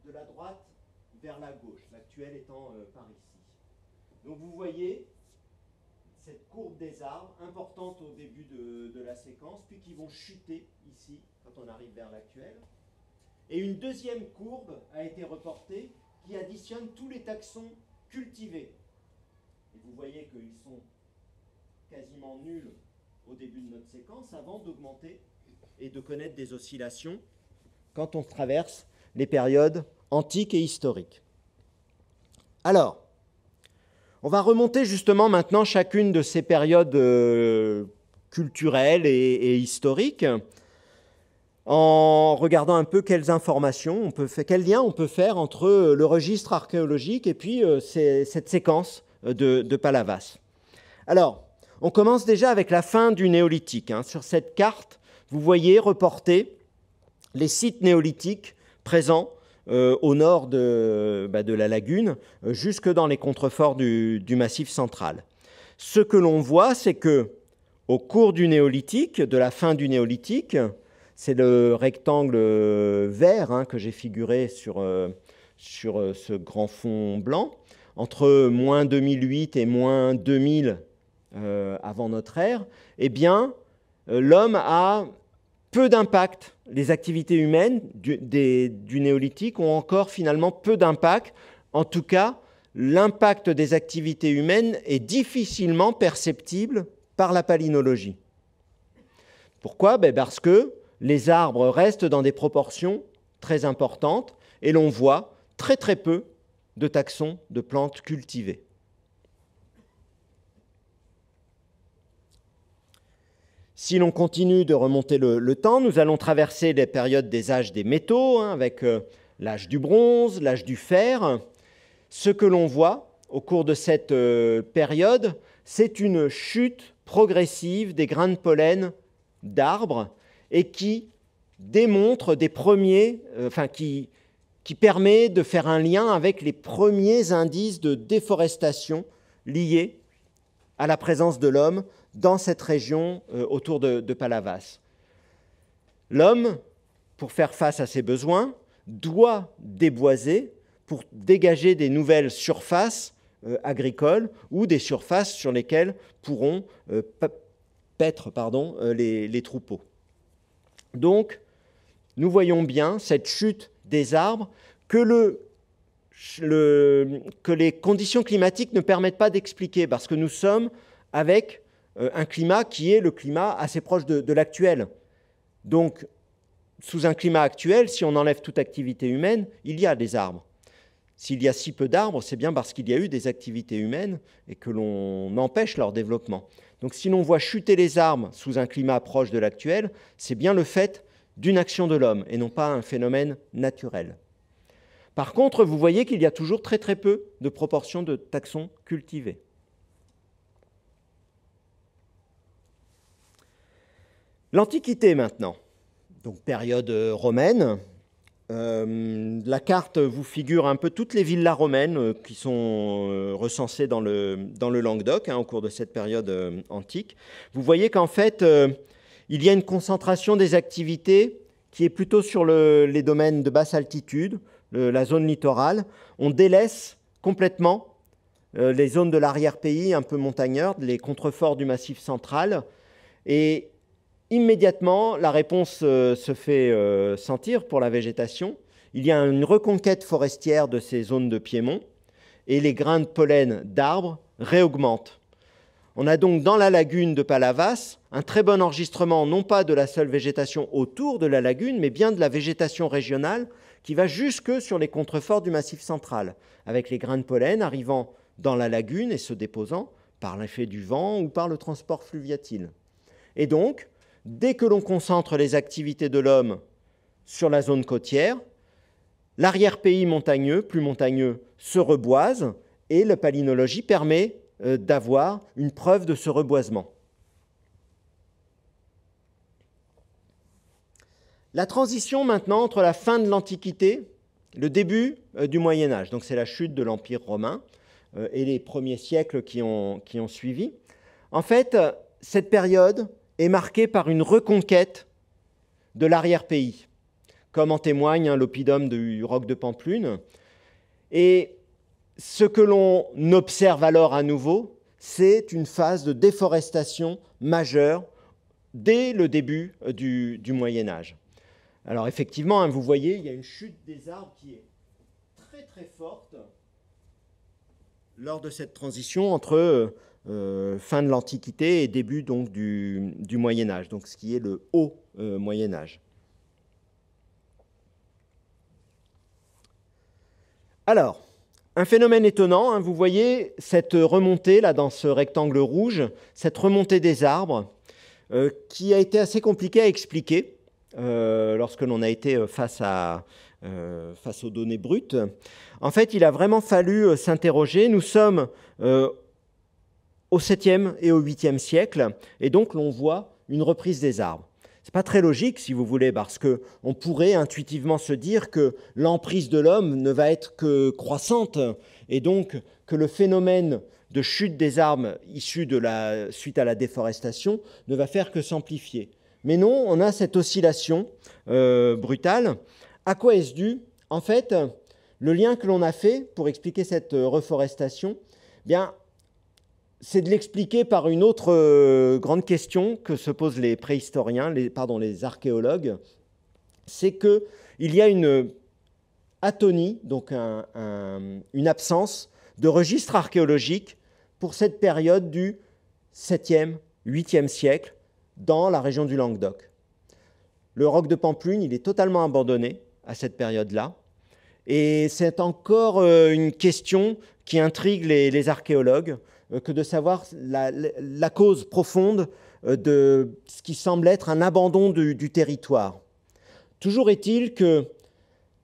de la droite vers la gauche, l'actuel étant par ici. Donc vous voyez cette courbe des arbres, importante au début de la séquence, puis qui vont chuter ici, quand on arrive vers l'actuel. Et une deuxième courbe a été reportée qui additionne tous les taxons cultivés. Et vous voyez qu'ils sont quasiment nuls au début de notre séquence avant d'augmenter et de connaître des oscillations quand on traverse les périodes antiques et historiques. Alors, on va remonter justement maintenant chacune de ces périodes culturelles et historiques, en regardant un peu quelles informations quel lien on peut faire entre le registre archéologique et puis cette séquence de Palavas. Alors, on commence déjà avec la fin du néolithique. Sur cette carte, vous voyez reporter les sites néolithiques présents au nord de la lagune, jusque dans les contreforts du Massif central. Ce que l'on voit, c'est que au cours du néolithique, de la fin du néolithique, c'est le rectangle vert que j'ai figuré sur ce grand fond blanc, entre moins 2008 et moins 2000 avant notre ère, eh bien, l'homme a peu d'impact. Les activités humaines du néolithique ont encore finalement peu d'impact. En tout cas, l'impact des activités humaines est difficilement perceptible par la palynologie. Pourquoi ? Parce que les arbres restent dans des proportions très importantes et l'on voit très très peu de taxons de plantes cultivées. Si l'on continue de remonter le temps, nous allons traverser les périodes des âges des métaux, avec l'âge du bronze, l'âge du fer. Ce que l'on voit au cours de cette période, c'est une chute progressive des grains de pollen d'arbres et qui démontre des premiers, qui permet de faire un lien avec les premiers indices de déforestation liés à la présence de l'homme dans cette région autour de Palavas. L'homme, pour faire face à ses besoins, doit déboiser pour dégager des nouvelles surfaces agricoles ou des surfaces sur lesquelles pourront paître les troupeaux. Donc, nous voyons bien cette chute des arbres que les conditions climatiques ne permettent pas d'expliquer, parce que nous sommes avec un climat qui est le climat assez proche de l'actuel. Donc, sous un climat actuel, si on enlève toute activité humaine, il y a des arbres. S'il y a si peu d'arbres, c'est bien parce qu'il y a eu des activités humaines et que l'on empêche leur développement. Donc si l'on voit chuter les arbres sous un climat proche de l'actuel, c'est bien le fait d'une action de l'homme et non pas un phénomène naturel. Par contre, vous voyez qu'il y a toujours très très peu de proportions de taxons cultivés. L'Antiquité maintenant, donc période romaine. La carte vous figure un peu toutes les villas romaines qui sont recensées dans le Languedoc au cours de cette période antique. Vous voyez qu'en fait, il y a une concentration des activités qui est plutôt sur les domaines de basse altitude, la zone littorale. On délaisse complètement les zones de l'arrière-pays un peu montagnardes, les contreforts du Massif central. Et immédiatement, la réponse se fait sentir pour la végétation. Il y a une reconquête forestière de ces zones de piémont et les grains de pollen d'arbres réaugmentent. On a donc dans la lagune de Palavas un très bon enregistrement, non pas de la seule végétation autour de la lagune, mais bien de la végétation régionale qui va jusque sur les contreforts du Massif central, avec les grains de pollen arrivant dans la lagune et se déposant par l'effet du vent ou par le transport fluviatile. Et donc, dès que l'on concentre les activités de l'homme sur la zone côtière, l'arrière-pays montagneux, plus montagneux, se reboise et la palynologie permet d'avoir une preuve de ce reboisement. La transition maintenant entre la fin de l'Antiquité, le début du Moyen-Âge, donc c'est la chute de l'Empire romain et les premiers siècles qui ont suivi. En fait, cette période est marquée par une reconquête de l'arrière-pays, comme en témoigne l'oppidum du roc de Pampelune. Et ce que l'on observe alors à nouveau, c'est une phase de déforestation majeure dès le début du Moyen-Âge. Alors effectivement, vous voyez, il y a une chute des arbres qui est très très forte lors de cette transition entre fin de l'Antiquité et début donc, du Moyen-Âge, donc ce qui est le haut Moyen-Âge. Alors, un phénomène étonnant, vous voyez cette remontée là dans ce rectangle rouge, cette remontée des arbres qui a été assez compliquée à expliquer lorsque l'on a été face aux données brutes. En fait, il a vraiment fallu s'interroger. Nous sommes au 7e et au 8e siècle, et donc l'on voit une reprise des arbres. Ce n'est pas très logique, si vous voulez, parce qu'on pourrait intuitivement se dire que l'emprise de l'homme ne va être que croissante, et donc que le phénomène de chute des arbres issu suite à la déforestation ne va faire que s'amplifier. Mais non, on a cette oscillation brutale. À quoi est-ce dû? En fait, le lien que l'on a fait pour expliquer cette reforestation, c'est de l'expliquer par une autre grande question que se posent les préhistoriens, les archéologues, c'est qu'il y a une atonie, donc une absence de registre archéologique pour cette période du 7e, 8e siècle dans la région du Languedoc. Le roc de Pampelune, il est totalement abandonné à cette période-là, et c'est encore une question qui intrigue les archéologues, que de savoir la cause profonde de ce qui semble être un abandon du territoire. Toujours est-il que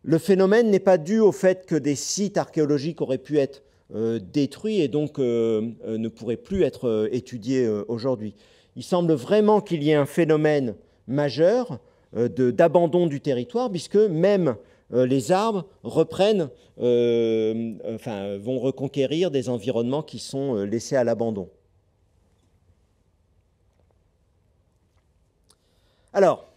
le phénomène n'est pas dû au fait que des sites archéologiques auraient pu être détruits et donc ne pourraient plus être étudiés aujourd'hui. il semble vraiment qu'il y ait un phénomène majeur d'abandon du territoire, puisque même les arbres reprennent, vont reconquérir des environnements qui sont laissés à l'abandon. Alors,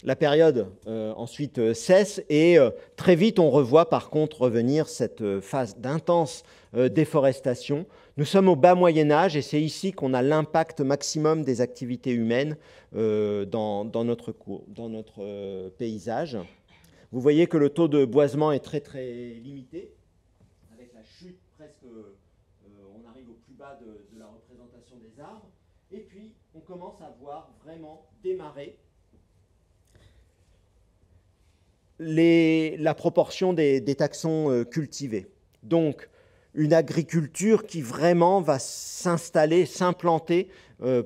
la période ensuite cesse et très vite on revoit par contre revenir cette phase d'intense déforestation. Nous sommes au bas Moyen-Âge et c'est ici qu'on a l'impact maximum des activités humaines dans notre paysage. Vous voyez que le taux de boisement est très très limité, avec la chute presque, on arrive au plus bas de la représentation des arbres, et puis on commence à voir vraiment démarrer la proportion des taxons cultivés. Donc, une agriculture qui vraiment va s'installer, s'implanter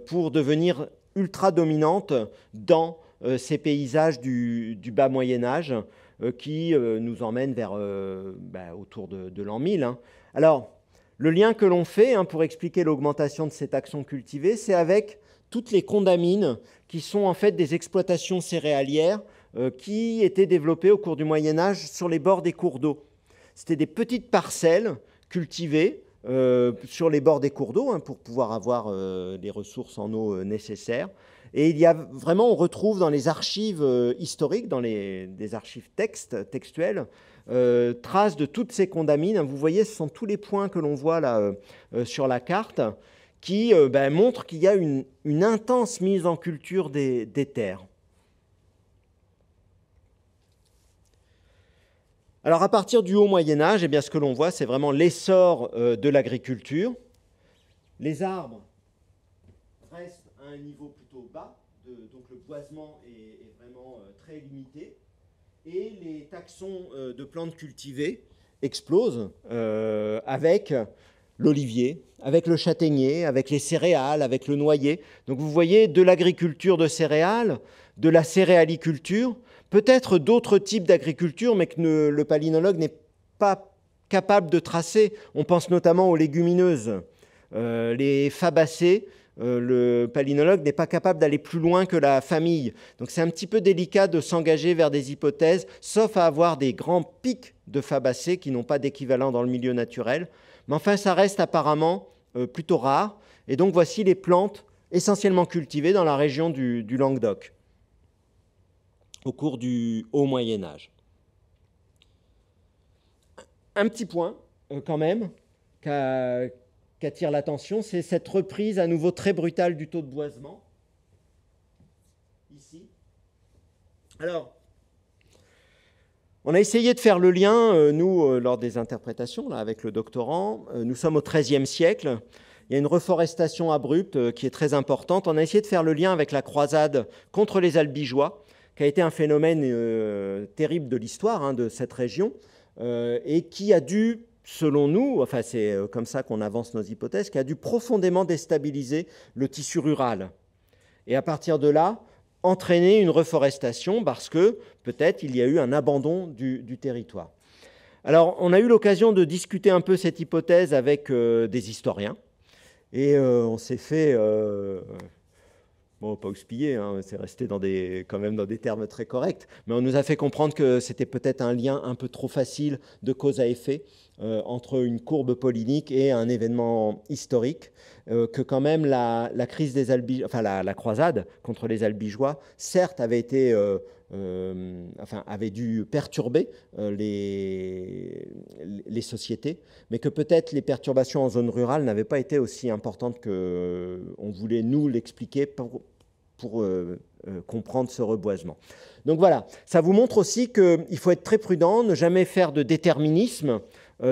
pour devenir ultra dominante dans ces paysages du bas Moyen-Âge qui nous emmènent vers autour de l'an 1000. Hein. Alors, le lien que l'on fait pour expliquer l'augmentation de ces taxons cultivés, c'est avec toutes les condamines qui sont en fait des exploitations céréalières qui étaient développées au cours du Moyen-Âge sur les bords des cours d'eau. C'était des petites parcelles cultivées sur les bords des cours d'eau pour pouvoir avoir les ressources en eau nécessaires. Et il y a vraiment, on retrouve dans les archives historiques, dans des archives textuelles, traces de toutes ces condamines. Vous voyez, ce sont tous les points que l'on voit là sur la carte qui montrent qu'il y a une intense mise en culture des terres. Alors, à partir du haut Moyen-Âge, ce que l'on voit, c'est vraiment l'essor de l'agriculture. Les arbres restent à un niveau plutôt bas, donc le boisement est vraiment très limité, et les taxons de plantes cultivées explosent avec l'olivier, avec le châtaignier, avec les céréales, avec le noyer. Donc vous voyez de l'agriculture de céréales, de la céréaliculture, peut-être d'autres types d'agriculture, mais que le palynologue n'est pas capable de tracer. On pense notamment aux légumineuses, les fabacées. Le palynologue n'est pas capable d'aller plus loin que la famille. Donc c'est un petit peu délicat de s'engager vers des hypothèses, sauf à avoir des grands pics de fabacées qui n'ont pas d'équivalent dans le milieu naturel. Mais enfin, ça reste apparemment plutôt rare. Et donc voici les plantes essentiellement cultivées dans la région du Languedoc au cours du Haut Moyen-Âge. Un petit point, quand même, qu'attire l'attention, c'est cette reprise à nouveau très brutale du taux de boisement, ici. Alors, on a essayé de faire le lien, nous, lors des interprétations, là, avec le doctorant. Nous sommes au XIIIe siècle. Il y a une reforestation abrupte qui est très importante. On a essayé de faire le lien avec la croisade contre les Albigeois, qui a été un phénomène terrible de l'histoire de cette région, et qui a dû, selon nous, enfin c'est comme ça qu'on avance nos hypothèses, qui a dû profondément déstabiliser le tissu rural. Et à partir de là, entraîner une reforestation parce que peut-être il y a eu un abandon du territoire. Alors, on a eu l'occasion de discuter un peu cette hypothèse avec des historiens, et on s'est fait... Bon, pas houspiller, c'est resté quand même dans des termes très corrects, mais on nous a fait comprendre que c'était peut-être un lien un peu trop facile de cause à effet entre une courbe polynique et un événement historique, que quand même la crise des Albigeois, enfin la croisade contre les Albigeois, certes avait dû perturber les sociétés, mais que peut-être les perturbations en zone rurale n'avaient pas été aussi importantes qu'on voulait nous l'expliquer pour comprendre ce reboisement. Donc voilà, ça vous montre aussi qu'il faut être très prudent, ne jamais faire de déterminisme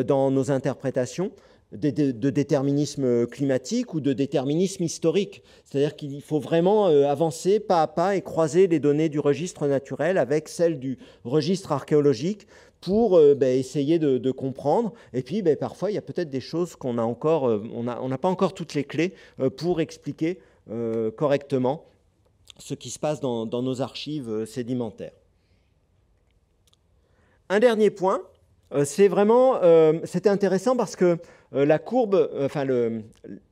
dans nos interprétations, de déterminisme climatique ou de déterminisme historique. C'est-à-dire qu'il faut vraiment avancer pas à pas et croiser les données du registre naturel avec celles du registre archéologique pour essayer de comprendre. Et puis parfois, il y a peut-être des choses qu'on a encore, on n'a pas encore toutes les clés pour expliquer correctement ce qui se passe dans nos archives sédimentaires. Un dernier point, c'est vraiment, c'était intéressant parce que la courbe,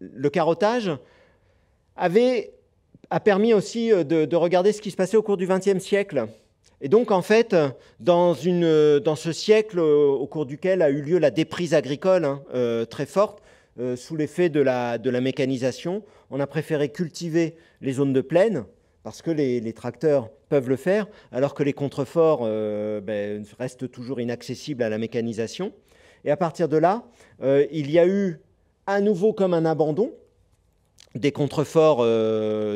le carottage avait a permis aussi de regarder ce qui se passait au cours du XXe siècle. Et donc, en fait, dans ce siècle au cours duquel a eu lieu la déprise agricole très forte, sous l'effet de la mécanisation, on a préféré cultiver les zones de plaine, parce que les tracteurs peuvent le faire, alors que les contreforts restent toujours inaccessibles à la mécanisation. Et à partir de là, il y a eu à nouveau comme un abandon des contreforts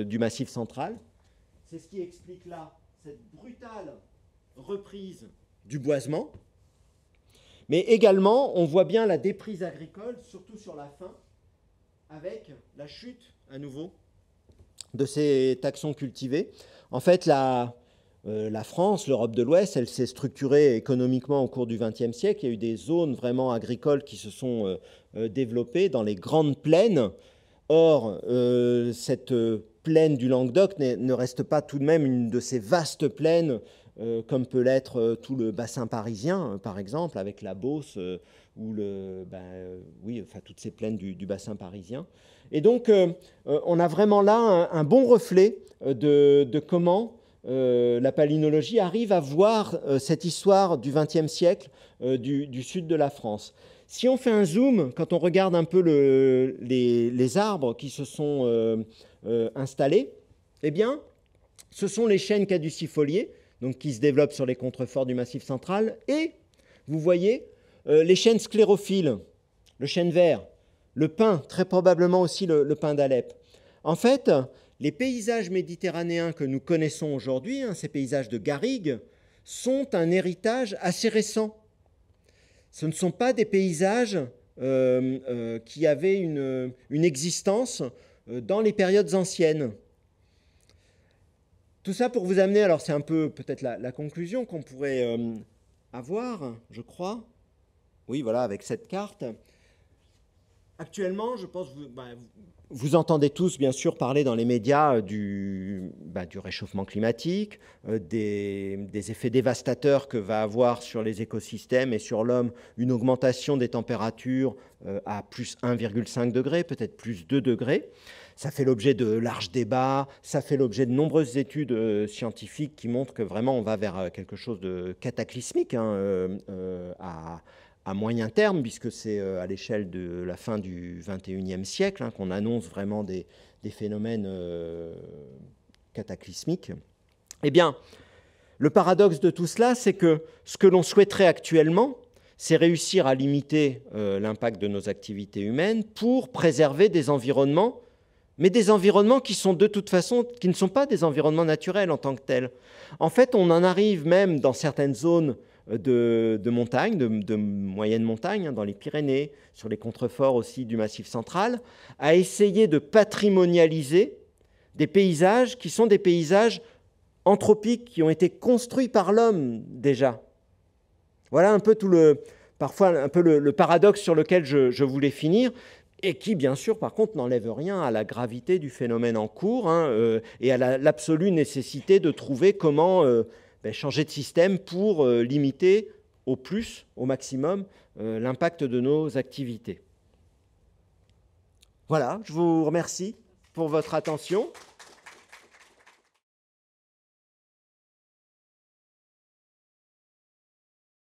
du Massif central. C'est ce qui explique là cette brutale reprise du boisement. Mais également, on voit bien la déprise agricole, surtout sur la fin, avec la chute à nouveau de ces taxons cultivés. En fait, la France, l'Europe de l'Ouest, elle s'est structurée économiquement au cours du XXe siècle. Il y a eu des zones vraiment agricoles qui se sont développées dans les grandes plaines. Or, cette plaine du Languedoc ne reste pas tout de même une de ces vastes plaines comme peut l'être tout le bassin parisien, par exemple, avec la Beauce ou toutes ces plaines du bassin parisien. Et donc, on a vraiment là un bon reflet de comment la palynologie arrive à voir cette histoire du XXe siècle du sud de la France. Si on fait un zoom, quand on regarde un peu les arbres qui se sont installés, eh bien, ce sont les chênes caducifoliés, donc qui se développent sur les contreforts du Massif central, et vous voyez les chênes sclérophiles, le chêne vert, le pin, très probablement aussi le pin d'Alep. En fait, les paysages méditerranéens que nous connaissons aujourd'hui, ces paysages de garrigues, sont un héritage assez récent. Ce ne sont pas des paysages qui avaient une existence dans les périodes anciennes. Tout ça pour vous amener, alors c'est un peu peut-être la conclusion qu'on pourrait avoir, je crois. Oui, voilà, avec cette carte. Actuellement, je pense que vous entendez tous, bien sûr, parler dans les médias du réchauffement climatique, des effets dévastateurs que va avoir sur les écosystèmes et sur l'homme une augmentation des températures à plus 1,5 degré, peut-être plus 2 degrés. Ça fait l'objet de larges débats, ça fait l'objet de nombreuses études scientifiques qui montrent que vraiment on va vers quelque chose de cataclysmique à moyen terme, puisque c'est à l'échelle de la fin du XXIe siècle qu'on annonce vraiment des phénomènes cataclysmiques. Eh bien, le paradoxe de tout cela, c'est que ce que l'on souhaiterait actuellement, c'est réussir à limiter l'impact de nos activités humaines pour préserver des environnements, mais des environnements qui sont de toute façon, qui ne sont pas des environnements naturels en tant que tels. En fait, on en arrive même dans certaines zones de montagne, de moyenne montagne, dans les Pyrénées, sur les contreforts aussi du Massif central, à essayer de patrimonialiser des paysages qui sont des paysages anthropiques, qui ont été construits par l'homme déjà. Voilà un peu parfois un peu le paradoxe sur lequel je voulais finir, et qui, bien sûr, par contre, n'enlève rien à la gravité du phénomène en cours et à l'absolue nécessité de trouver comment changer de système pour limiter au maximum, l'impact de nos activités. Voilà, je vous remercie pour votre attention.